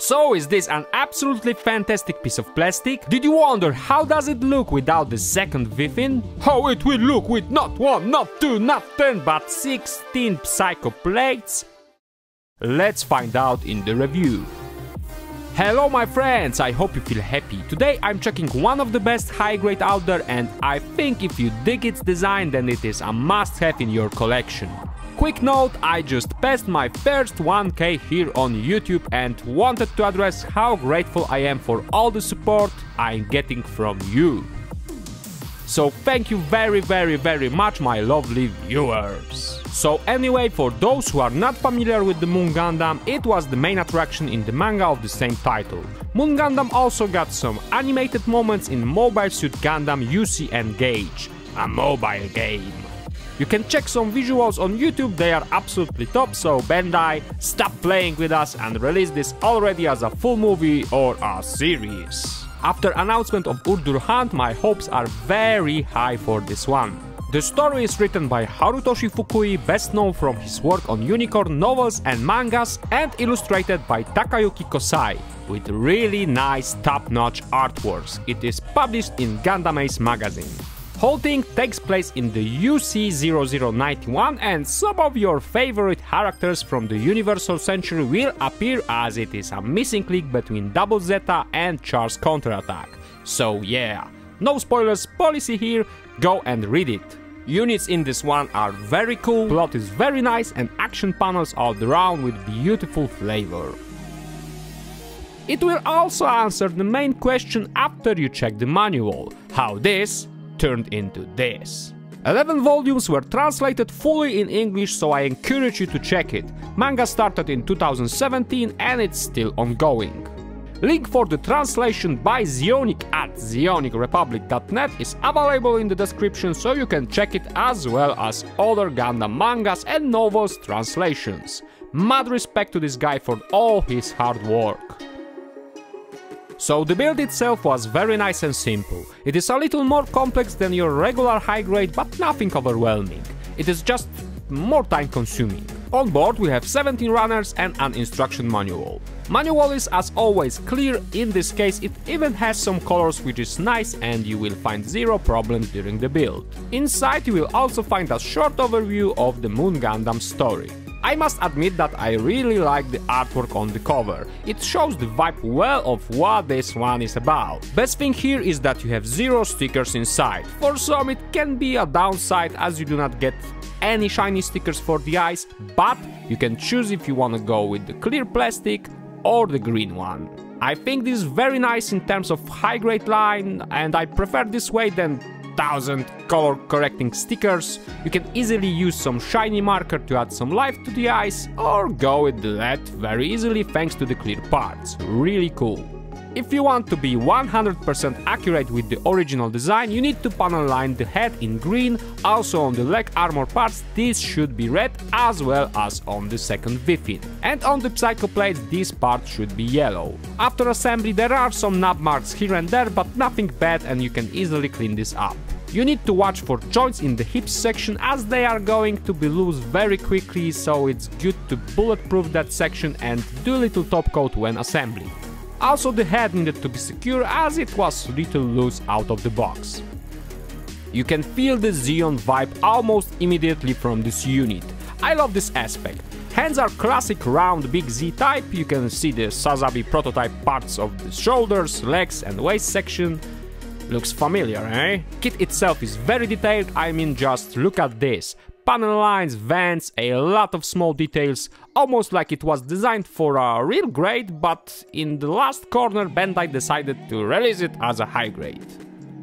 So is this an absolutely fantastic piece of plastic? Did you wonder how does it look without the second Within? How it will look with not 1, not 2, not 10, but 16 Psycho plates? Let's find out in the review. Hello my friends, I hope you feel happy. Today I'm checking one of the best high grade out there, and I think if you dig its design then it is a must have in your collection. Quick note, I just passed my first 1K here on YouTube and wanted to address how grateful I am for all the support I'm getting from you. So thank you very much, my lovely viewers. So anyway, for those who are not familiar with the Moon Gundam, it was the main attraction in the manga of the same title. Moon Gundam also got some animated moments in Mobile Suit Gundam UC Engage, a mobile game. You can check some visuals on YouTube, they are absolutely top, so Bandai, stop playing with us and release this already as a full movie or a series. After announcement of Urdur Hunt, my hopes are very high for this one. The story is written by Harutoshi Fukui, best known from his work on Unicorn novels and mangas, and illustrated by Takayuki Kosai, with really nice top-notch artworks. It is published in Gundam Ace magazine. Whole thing takes place in the UC0091, and some of your favorite characters from the Universal Century will appear, as it is a missing link between Double Zeta and Char's Counterattack. So yeah, no spoilers policy here, go and read it. Units in this one are very cool, plot is very nice, and action panels all around with beautiful flavor. It will also answer the main question after you check the manual, how this turned into this. 11 volumes were translated fully in English, so I encourage you to check it. Manga started in 2017 and it's still ongoing. Link for the translation by Zeonic at zeonic-republic.net is available in the description, so you can check it, as well as other Gundam mangas and novels translations. Mad respect to this guy for all his hard work. So the build itself was very nice and simple. It is a little more complex than your regular high grade, but nothing overwhelming. It is just more time consuming. On board we have 17 runners and an instruction manual. Manual is as always clear, in this case it even has some colors, which is nice, and you will find zero problems during the build. Inside you will also find a short overview of the Moon Gundam story. I must admit that I really like the artwork on the cover. It shows the vibe well of what this one is about. Best thing here is that you have 0 stickers inside. For some it can be a downside, as you do not get any shiny stickers for the eyes, but you can choose if you want to go with the clear plastic or the green one. I think this is very nice in terms of high grade line, and I prefer this way than 1000 color correcting stickers. You can easily use some shiny marker to add some life to the eyes, or go with the LED very easily thanks to the clear parts. Really cool. If you want to be 100% accurate with the original design, you need to panel line the head in green. Also on the leg armor parts this should be red, as well as on the second Within. And on the Psycho plates this part should be yellow. After assembly there are some knob marks here and there, but nothing bad, and you can easily clean this up. You need to watch for joints in the hips section, as they are going to be loose very quickly, so it's good to bulletproof that section and do a little top coat when assembling. Also the head needed to be secure, as it was little loose out of the box. You can feel the Zeon vibe almost immediately from this unit. I love this aspect. Hands are classic round big Z type, you can see the Sazabi prototype parts of the shoulders, legs and waist section. Looks familiar, eh? Kit itself is very detailed, I mean just look at this. Panel lines, vents, a lot of small details, almost like it was designed for a real grade, but in the last corner Bandai decided to release it as a high grade.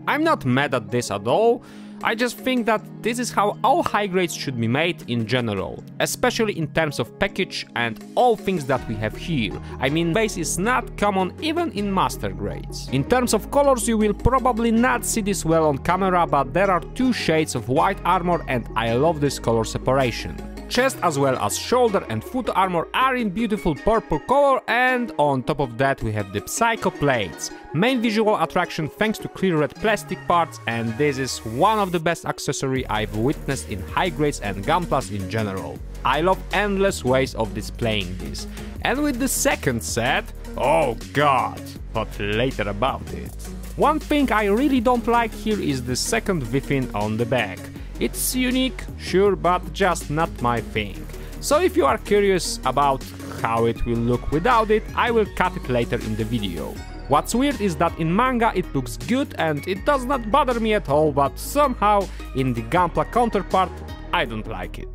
I'm not mad at this at all, I just think that this is how all high grades should be made in general, especially in terms of package and all things that we have here. I mean, base is not common even in master grades. In terms of colors you will probably not see this well on camera, but there are 2 shades of white armor and I love this color separation. Chest as well as shoulder and foot armor are in beautiful purple color, and on top of that we have the Psycho plates. Main visual attraction thanks to clear red plastic parts, and this is one of the best accessory I've witnessed in high grades and Gunplas in general. I love endless ways of displaying this. And with the second set, Oh god, but later about it. One thing I really don't like here is the second within on the back. It's unique, sure, but just not my thing. So if you are curious about how it will look without it, I will cut it later in the video. What's weird is that in manga it looks good and it does not bother me at all, but somehow in the Gunpla counterpart I don't like it.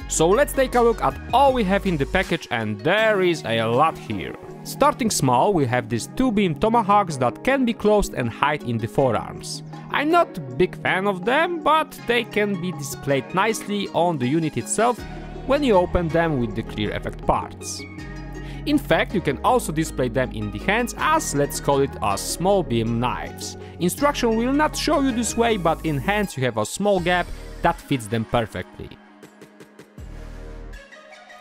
So let's take a look at all we have in the package, and there is a lot here. Starting small, we have these 2-beam tomahawks that can be closed and hide in the forearms. I'm not a big fan of them, but they can be displayed nicely on the unit itself when you open them with the clear effect parts. In fact, you can also display them in the hands as, let's call it, a small beam knives. Instruction will not show you this way, but in hands you have a small gap that fits them perfectly.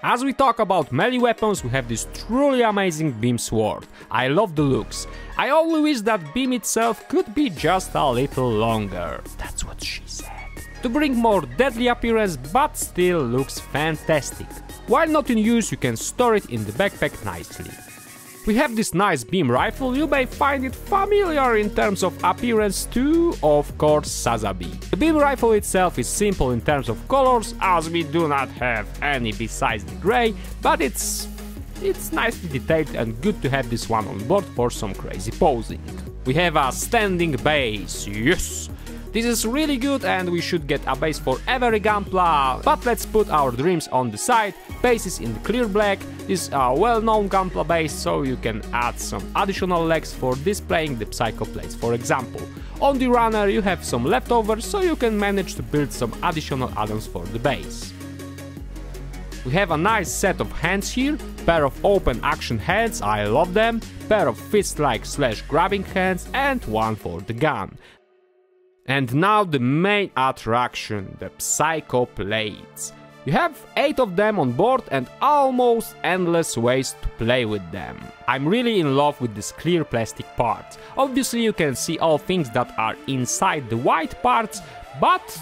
As we talk about melee weapons, we have this truly amazing beam sword. I love the looks. I only wish that beam itself could be just a little longer. That's what she said. To bring more deadly appearance, but still looks fantastic. While not in use, you can store it in the backpack nicely. We have this nice beam rifle. You may find it familiar in terms of appearance to, of course, Sazabi. The beam rifle itself is simple in terms of colors, as we do not have any besides the grey, but it's nicely detailed and good to have this one on board for some crazy posing. We have a standing base, yes! This is really good and we should get a base for every Gunpla, but let's put our dreams on the side. Base is in the clear black. This is a well-known Gunpla base, so you can add some additional legs for displaying the psycho plates, for example. On the runner you have some leftovers, so you can manage to build some additional add-ons for the base. We have a nice set of hands here, pair of open action hands, I love them, pair of fist-like slash grabbing hands and one for the gun. And now the main attraction, the psycho plates. You have 8 of them on board and almost endless ways to play with them. I'm really in love with this clear plastic part. Obviously you can see all things that are inside the white parts, but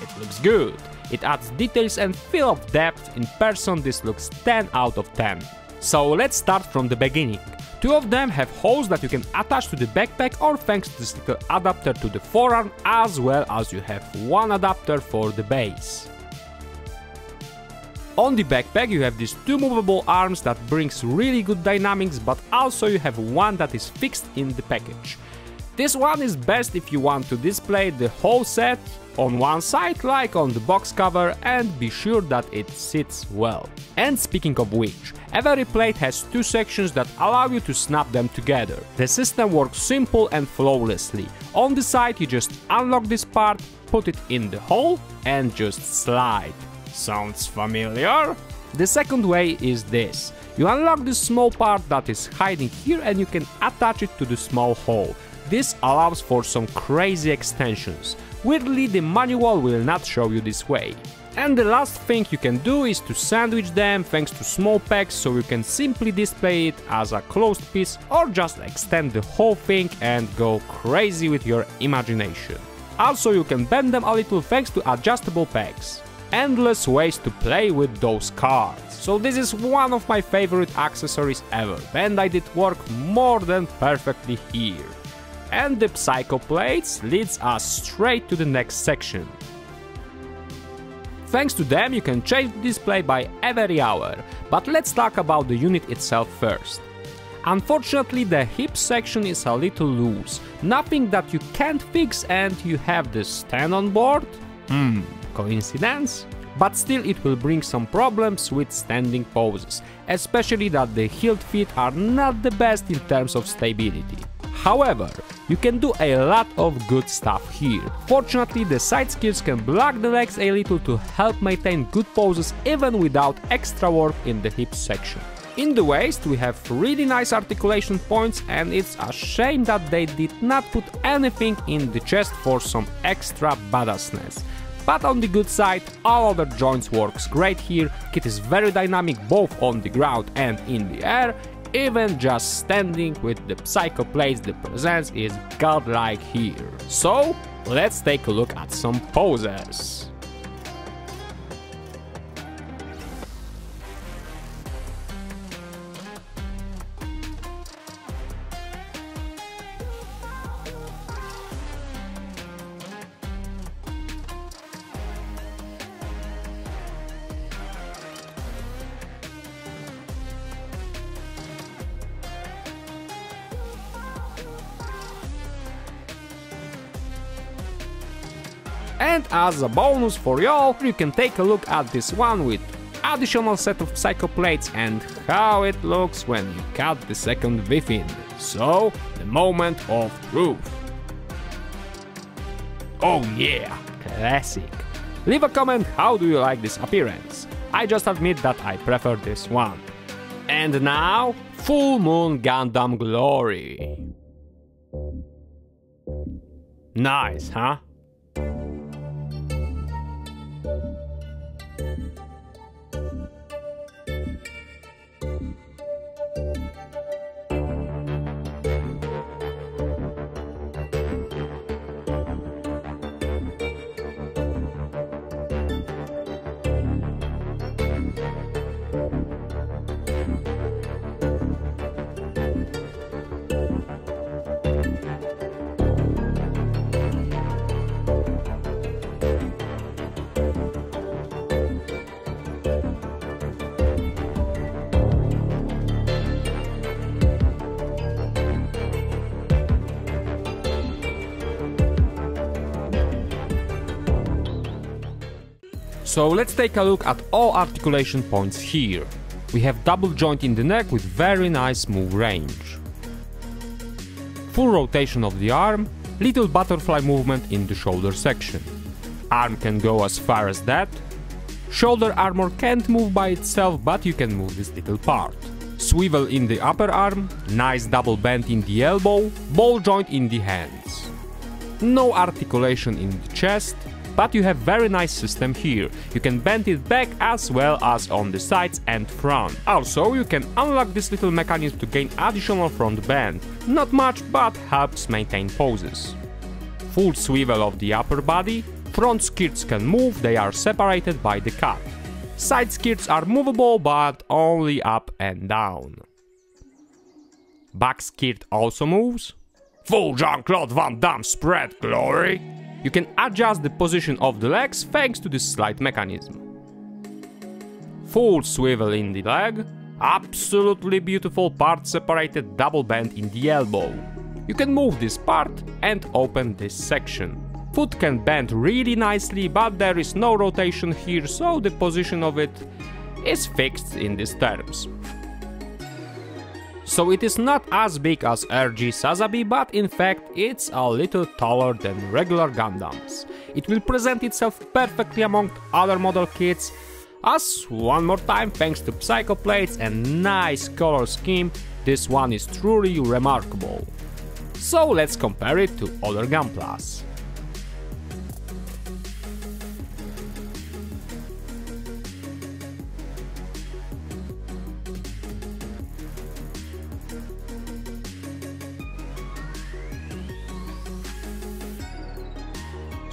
it looks good. It adds details and feel of depth. In person this looks 10 out of 10. So let's start from the beginning. 2 of them have holes that you can attach to the backpack, or thanks to this little adapter to the forearm, as well as you have one adapter for the base. On the backpack you have these 2 movable arms that brings really good dynamics, but also you have one that is fixed in the package. This one is best if you want to display the whole set on one side, like on the box cover, and be sure that it sits well. And speaking of which, every plate has 2 sections that allow you to snap them together. The system works simple and flawlessly. On the side you just unlock this part, put it in the hole and just slide. Sounds familiar? The second way is this. You unlock this small part that is hiding here and you can attach it to the small hole. This allows for some crazy extensions. Weirdly, the manual will not show you this way. And the last thing you can do is to sandwich them thanks to small pegs, so you can simply display it as a closed piece or just extend the whole thing and go crazy with your imagination. Also, you can bend them a little thanks to adjustable pegs. Endless ways to play with those cards. So this is one of my favorite accessories ever, and I did work more than perfectly here. And the psycho plates leads us straight to the next section. Thanks to them you can change the display by every hour, but let's talk about the unit itself first. Unfortunately the hip section is a little loose, nothing that you can't fix, and you have the stand on board? Coincidence? But still it will bring some problems with standing poses, especially that the heeled feet are not the best in terms of stability. However, you can do a lot of good stuff here. Fortunately, the side skirts can block the legs a little to help maintain good poses even without extra work in the hip section. In the waist we have really nice articulation points, and it's a shame that they did not put anything in the chest for some extra badassness. But on the good side, all other joints works great here. Kit is very dynamic both on the ground and in the air. Even just standing with the psycho plates, the presence is godlike here. So let's take a look at some poses. And as a bonus for y'all, you can take a look at this one with additional set of psycho plates and how it looks when you cut the second within. So, the moment of truth. Oh yeah, classic. Leave a comment, how do you like this appearance? I just admit that I prefer this one. And now, full Moon Gundam glory. Nice, huh? So let's take a look at all articulation points here. We have double joint in the neck with very nice move range. Full rotation of the arm, little butterfly movement in the shoulder section. Arm can go as far as that. Shoulder armor can't move by itself, but you can move this little part. Swivel in the upper arm, nice double bend in the elbow, ball joint in the hands. No articulation in the chest, but you have very nice system here. You can bend it back as well as on the sides and front. Also, you can unlock this little mechanism to gain additional front bend. Not much, but helps maintain poses. Full swivel of the upper body. Front skirts can move, they are separated by the cut. Side skirts are movable, but only up and down. Back skirt also moves. Full Jean-Claude Van Damme spread glory. You can adjust the position of the legs thanks to this slide mechanism. Full swivel in the leg. Absolutely beautiful part separated double bend in the elbow. You can move this part and open this section. Foot can bend really nicely, but there is no rotation here, so the position of it is fixed in these terms. So it is not as big as RG Sazabi, but in fact it's a little taller than regular Gundams. It will present itself perfectly among other model kits, as one more time, thanks to psycho plates and nice color scheme, this one is truly remarkable. So let's compare it to other Gunplas.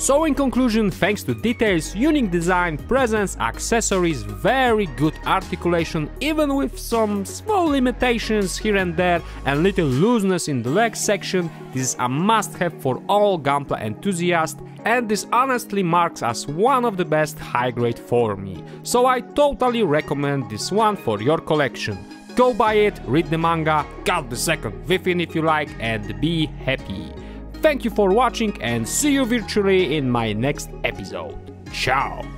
So in conclusion, thanks to details, unique design, presence, accessories, very good articulation, even with some small limitations here and there and little looseness in the leg section, this is a must-have for all Gunpla enthusiasts, and this honestly marks as one of the best high-grade for me. So I totally recommend this one for your collection. Go buy it, read the manga, cut the second within if you like, and be happy. Thank you for watching and see you virtually in my next episode. Ciao!